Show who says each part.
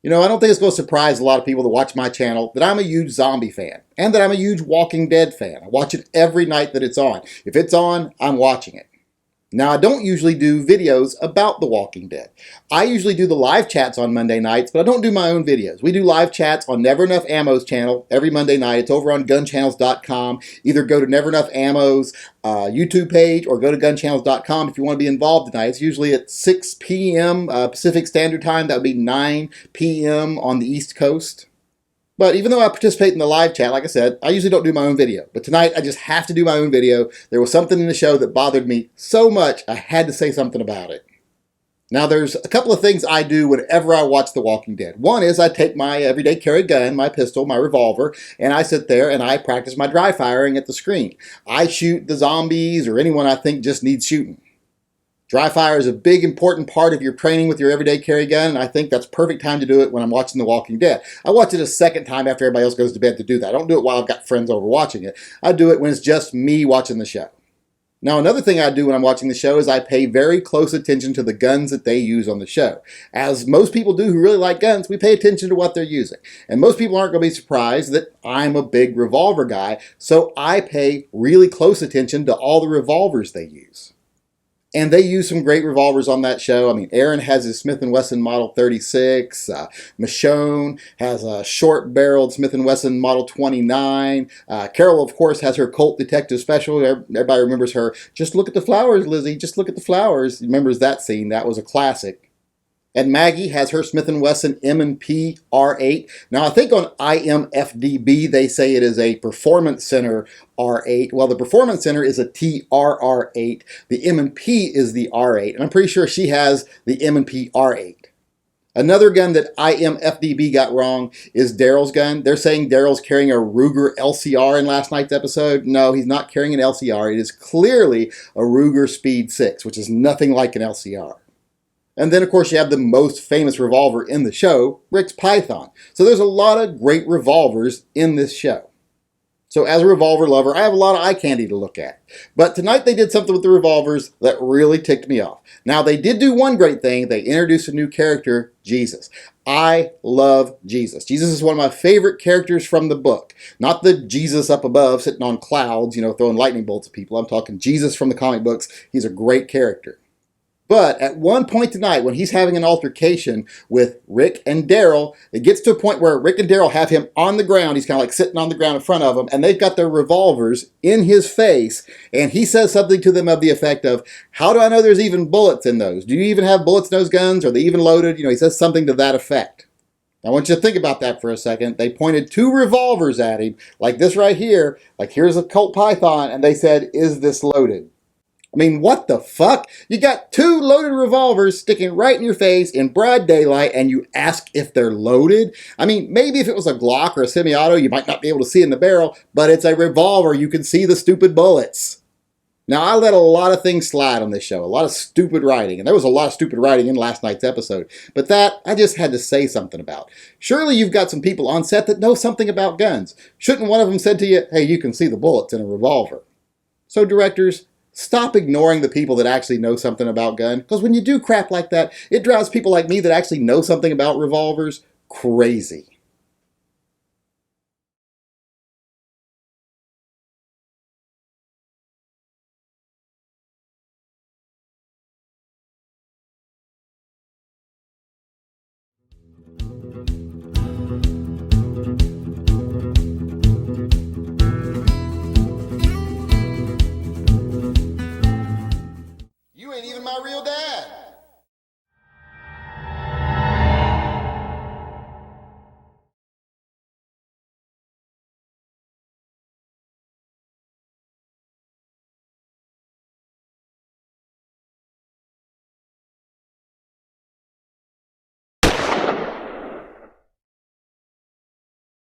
Speaker 1: I don't think it's going to surprise a lot of people that watch my channel that I'm a huge zombie fan and that I'm a huge Walking Dead fan. I watch it every night that it's on. If it's on, I'm watching it. Now, I don't usually do videos about The Walking Dead. I usually do the live chats on Monday nights, but I don't do my own videos. We do live chats on Never Enough Ammo's channel every Monday night. It's over on gunchannels.com. Either go to Never Enough Ammo's YouTube page or go to gunchannels.com if you want to be involved tonight. It's usually at 6 p.m. Pacific Standard Time. That would be 9 p.m. on the East Coast. But even though I participate in the live chat, like I said, I usually don't do my own video. But tonight, I just have to do my own video. There was something in the show that bothered me so much, I had to say something about it. Now, there's a couple of things I do whenever I watch The Walking Dead. One is I take my everyday carry gun, my pistol, my revolver, and I sit there and I practice my dry firing at the screen. I shoot the zombies or anyone I think just needs shooting. Dry fire is a big, important part of your training with your everyday carry gun, and I think that's perfect time to do it when I'm watching The Walking Dead. I watch it a second time after everybody else goes to bed to do that. I don't do it while I've got friends over watching it. I do it when it's just me watching the show. Now, another thing I do when I'm watching the show is I pay very close attention to the guns that they use on the show. As most people do who really like guns, we pay attention to what they're using. And most people aren't going to be surprised that I'm a big revolver guy, so I pay really close attention to all the revolvers they use. And they use some great revolvers on that show. I mean, Aaron has his Smith & Wesson Model 36. Michonne has a short-barreled Smith & Wesson Model 29. Carol, of course, has her Colt Detective Special. Everybody remembers her. Just look at the flowers, Lizzie. Just look at the flowers. Remembers that scene. That was a classic. And Maggie has her Smith & Wesson M&P R8. Now, I think on IMFDB, they say it is a Performance Center R8. Well, the Performance Center is a TRR8. The M&P is the R8. And I'm pretty sure she has the M&P R8. Another gun that IMFDB got wrong is Daryl's gun. They're saying Daryl's carrying a Ruger LCR in last night's episode. No, he's not carrying an LCR. It is clearly a Ruger Speed 6, which is nothing like an LCR. And then, of course, you have the most famous revolver in the show, Rick's Python. So there's a lot of great revolvers in this show. So as a revolver lover, I have a lot of eye candy to look at. But tonight they did something with the revolvers that really ticked me off. Now, they did do one great thing. They introduced a new character, Jesus. I love Jesus. Jesus is one of my favorite characters from the book. Not the Jesus up above sitting on clouds, throwing lightning bolts at people. I'm talking Jesus from the comic books. He's a great character. But at one point tonight, when he's having an altercation with Rick and Daryl, it gets to a point where Rick and Daryl have him on the ground. He's kind of like sitting on the ground in front of them, and they've got their revolvers in his face, and he says something to them of the effect of, how do I know there's even bullets in those? Do you even have bullets in those guns? Are they even loaded? He says something to that effect. I want you to think about that for a second. They pointed 2 revolvers at him, like this right here, like here's a Colt Python, and they said, is this loaded? I mean, what the fuck? You got 2 loaded revolvers sticking right in your face in broad daylight, and you ask if they're loaded? I mean, maybe if it was a Glock or a semi-auto, you might not be able to see in the barrel, but it's a revolver. You can see the stupid bullets. Now, I let a lot of things slide on this show, a lot of stupid writing, and there was a lot of stupid writing in last night's episode, but that I just had to say something about. Surely you've got some people on set that know something about guns. Shouldn't one of them said to you, hey, you can see the bullets in a revolver? So, directors, stop ignoring the people that actually know something about gun, because when you do crap like that, it drives people like me that actually know something about revolvers crazy.